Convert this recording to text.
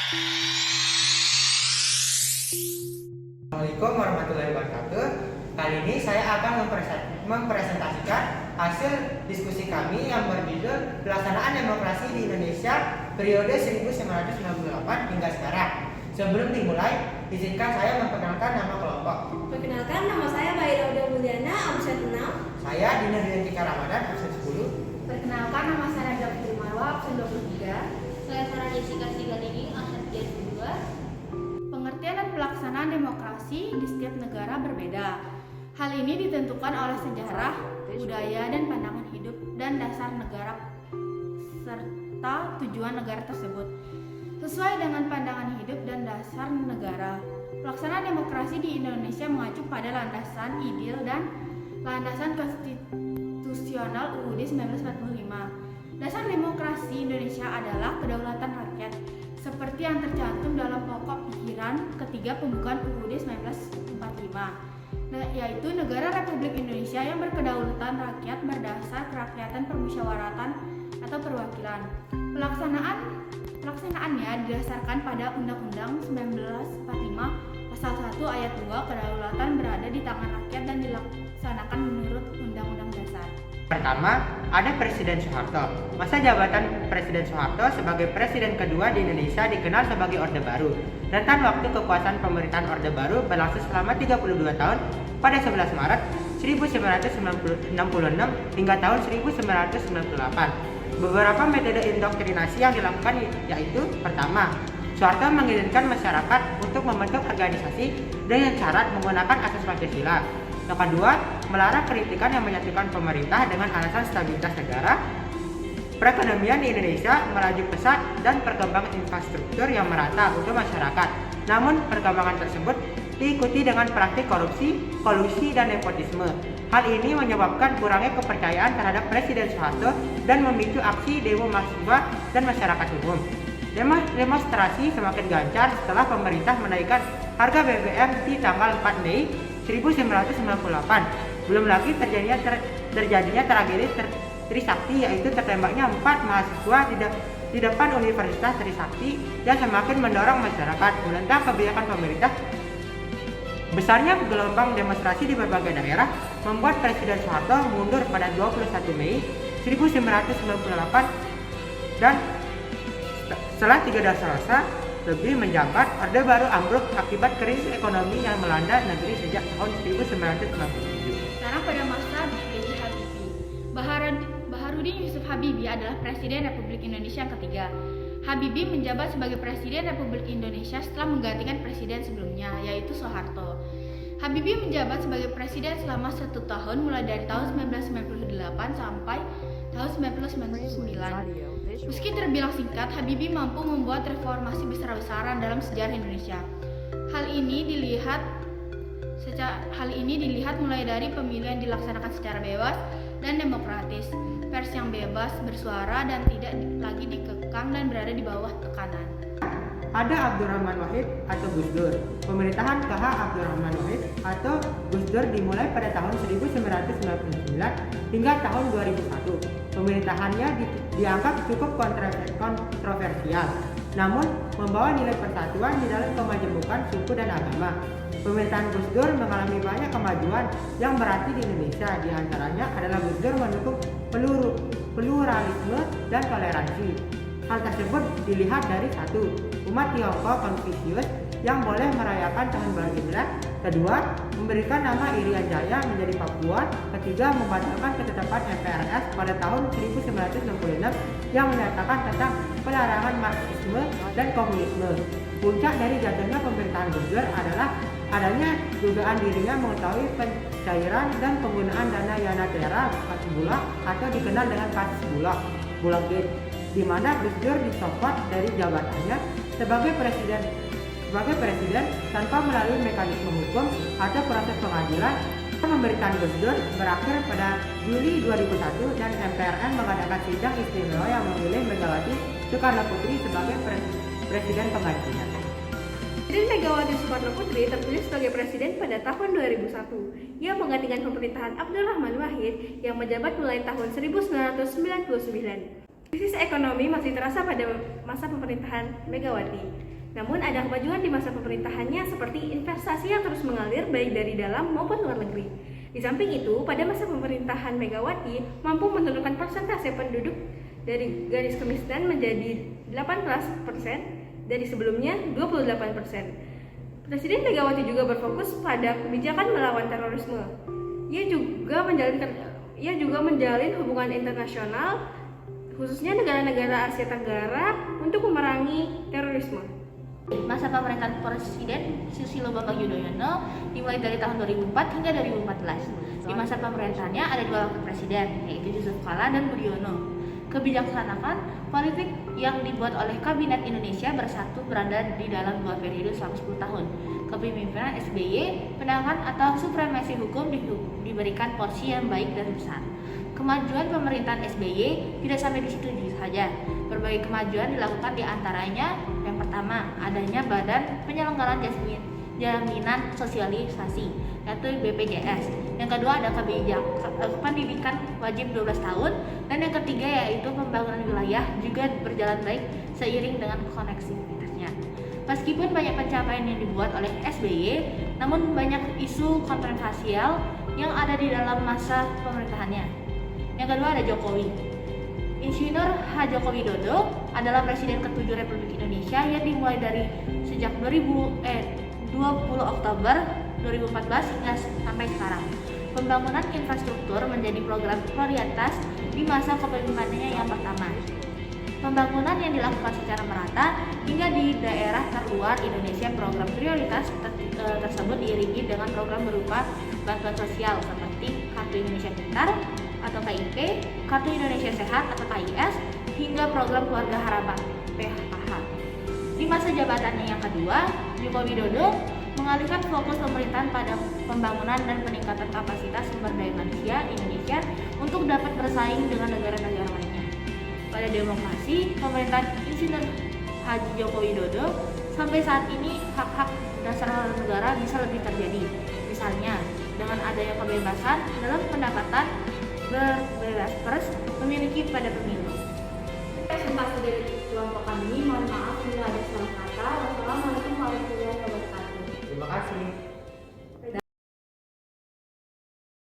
Assalamualaikum warahmatullahi wabarakatuh. Kali ini saya akan mempresentasikan hasil diskusi kami yang berjudul Pelaksanaan Demokrasi di Indonesia periode 1998 hingga sekarang. Sebelum dimulai, izinkan saya memperkenalkan nama kelompok. Perkenalkan, nama saya Baira Uda Mulyana, absen 6. Saya Dina Riantika Ramadan, absen 10. Perkenalkan, nama saya Raja Putri Marwa, absen 23. Saya Sarah Jessica Sigalini, absen 32. Pengertian dan pelaksanaan demokrasi di setiap negara berbeda. Hal ini ditentukan oleh sejarah, budaya, dan pandangan hidup dan dasar negara serta tujuan negara tersebut. Sesuai dengan pandangan hidup dan dasar negara, pelaksanaan demokrasi di Indonesia mengacu pada landasan ideal dan landasan konstitusional UUD 1945. Dasar demokrasi Indonesia adalah kedaulatan rakyat, seperti yang tercantum dalam pokok pikiran ketiga pembukaan UUD 1945, yaitu negara Republik Indonesia yang berkedaulatan rakyat berdasar kerakyatan permusyawaratan atau perwakilan. Pelaksanaannya didasarkan pada Undang-Undang 1945 Pasal 1 Ayat 2, kedaulatan berada di tangan rakyat dan dilaksanakan menurut Undang-Undang Dasar. Pertama, ada Presiden Soeharto. Masa jabatan Presiden Soeharto sebagai Presiden kedua di Indonesia dikenal sebagai Orde Baru. Rentan waktu kekuasaan pemerintahan Orde Baru berlangsung selama 32 tahun pada 11 Maret 1966 hingga tahun 1998. Beberapa metode indoktrinasi yang dilakukan yaitu: pertama, Soeharto mengizinkan masyarakat untuk membentuk organisasi dengan syarat menggunakan asas Pancasila. Yang kedua, melarang kritikan yang menyatukan pemerintah dengan alasan stabilitas negara. Perekonomian di Indonesia melaju pesat dan perkembangan infrastruktur yang merata untuk masyarakat. Namun, perkembangan tersebut diikuti dengan praktik korupsi, kolusi, dan nepotisme. Hal ini menyebabkan kurangnya kepercayaan terhadap Presiden Soeharto dan memicu aksi demo mahasiswa dan masyarakat umum. Demonstrasi semakin gencar setelah pemerintah menaikkan harga BBM di tanggal 4 Mei 1998. Belum lagi terjadinya tragedi Trisakti, yaitu tertembaknya 4 mahasiswa di depan Universitas Trisakti yang semakin mendorong masyarakat menentang kebijakan pemerintah. Besarnya gelombang demonstrasi di berbagai daerah membuat Presiden Soeharto mundur pada 21 Mei 1998 dan setelah 3 dasar lebih menjabat, Orde Baru ambruk akibat krisis ekonomi yang melanda negeri sejak tahun 1997. Sekarang pada masa B.J. Habibie. Baharudin Yusuf Habibie adalah Presiden Republik Indonesia yang ketiga. Habibie menjabat sebagai Presiden Republik Indonesia setelah menggantikan presiden sebelumnya, yaitu Soeharto. Habibie menjabat sebagai presiden selama 1 tahun mulai dari tahun 1998 sampai tahun 1999. Meski terbilang singkat, Habibie mampu membuat reformasi besar-besaran dalam sejarah Indonesia. Hal ini dilihat mulai dari pemilu yang dilaksanakan secara bebas dan demokratis, pers yang bebas bersuara dan tidak lagi dikekang dan berada di bawah tekanan. Ada Abdurrahman Wahid atau Gus Dur. Pemerintahan KH Abdurrahman Wahid atau Gus Dur dimulai pada tahun 1999 hingga tahun 2001. Pemerintahannya dianggap cukup kontroversial, namun membawa nilai persatuan di dalam kemajemukan suku dan agama. Pemerintahan Gus Dur mengalami banyak kemajuan yang berarti di Indonesia. Di antaranya adalah Gus Dur mendukung pluralisme dan toleransi. Hal tersebut dilihat dari: 1. Umat Tionghoa Konfusius yang boleh merayakan Tahun Baru Imlek. 2. Memberikan nama Irian Jaya menjadi Papua. 3. Membatalkan ketetapan MPRS pada tahun 1966 yang menyatakan tentang pelarangan Marxisme dan Komunisme. Puncak dari jatuhnya pemerintahan Gus Dur adalah adanya dugaan dirinya mengetahui pencairan dan penggunaan dana Yanatera Bulog atau dikenal dengan kasus Bulog Gate, di mana Gus Dur dicopot dari jabatannya sebagai presiden tanpa melalui mekanisme hukum atau proses pengadilan. Pemerintahan Gus Dur berakhir pada Juli 2001 dan MPRN mengadakan sidang istimewa yang memilih Megawati Soekarno Putri sebagai presiden penggantinya. Presiden Megawati Soekarno Putri terpilih sebagai presiden pada tahun 2001. Ia menggantikan pemerintahan Abdurrahman Wahid yang menjabat mulai tahun 1999. Krisis ekonomi masih terasa pada masa pemerintahan Megawati. Namun ada kemajuan di masa pemerintahannya seperti investasi yang terus mengalir baik dari dalam maupun luar negeri. Di samping itu, pada masa pemerintahan Megawati mampu menurunkan persentase penduduk dari garis kemiskinan menjadi 18% dari sebelumnya 28%. Presiden Megawati juga berfokus pada kebijakan melawan terorisme. Ia juga menjalin hubungan internasional khususnya negara-negara Asia Tenggara untuk memerangi terorisme. Masa pemerintahan Presiden Susilo Bambang Yudhoyono dimulai dari tahun 2004 hingga 2014. Di masa pemerintahannya ada 2 wakil presiden, yaitu Yusuf Kala dan Budiono. Kebijaksanaan politik yang dibuat oleh Kabinet Indonesia Bersatu berada di dalam 2 periode selama 10 tahun. Kepemimpinan SBY, penegakan atau supremasi hukum diberikan porsi yang baik dan besar. Kemajuan pemerintahan SBY tidak sampai di situ saja. Berbagai kemajuan dilakukan di antaranya yang pertama, adanya Badan Penyelenggaraan Jaminan Sosialisasi, yaitu BPJS. Yang kedua ada pendidikan wajib 12 tahun, dan yang ketiga yaitu pembangunan wilayah juga berjalan baik seiring dengan koneksivitasnya. Meskipun banyak pencapaian yang dibuat oleh SBY, namun banyak isu kontroversial yang ada di dalam masa pemerintahannya. Yang kedua ada Jokowi. Insinyur H. Joko Widodo adalah Presiden ke-7 Republik Indonesia yang dimulai dari sejak 20 Oktober 2014 hingga sampai sekarang. Pembangunan infrastruktur menjadi program prioritas di masa kepemimpinannya yang pertama. Pembangunan yang dilakukan secara merata hingga di daerah terluar Indonesia. Program prioritas tersebut diiringi dengan program berupa bantuan sosial seperti Kartu Indonesia Pintar atau KIP, Kartu Indonesia Sehat atau KIS, hingga program Keluarga Harapan (PKH). Di masa jabatannya yang kedua, Joko Widodo mengalihkan fokus pemerintahan pada pembangunan dan peningkatan kapasitas sumber daya manusia Indonesia untuk dapat bersaing dengan negara-negara lainnya. Pada demokrasi, pemerintahan Insinyur Haji Joko Widodo sampai saat ini hak-hak dasar negara bisa lebih terjadi. Misalnya, dengan adanya kebebasan dalam pendapatan, berbebas pers, memiliki pada pemilu. Kesempatan dari kelompok kami, mohon maaf bila ada salah kata. Wassalamualaikum warahmatullahi wabarakatuh. Terima kasih.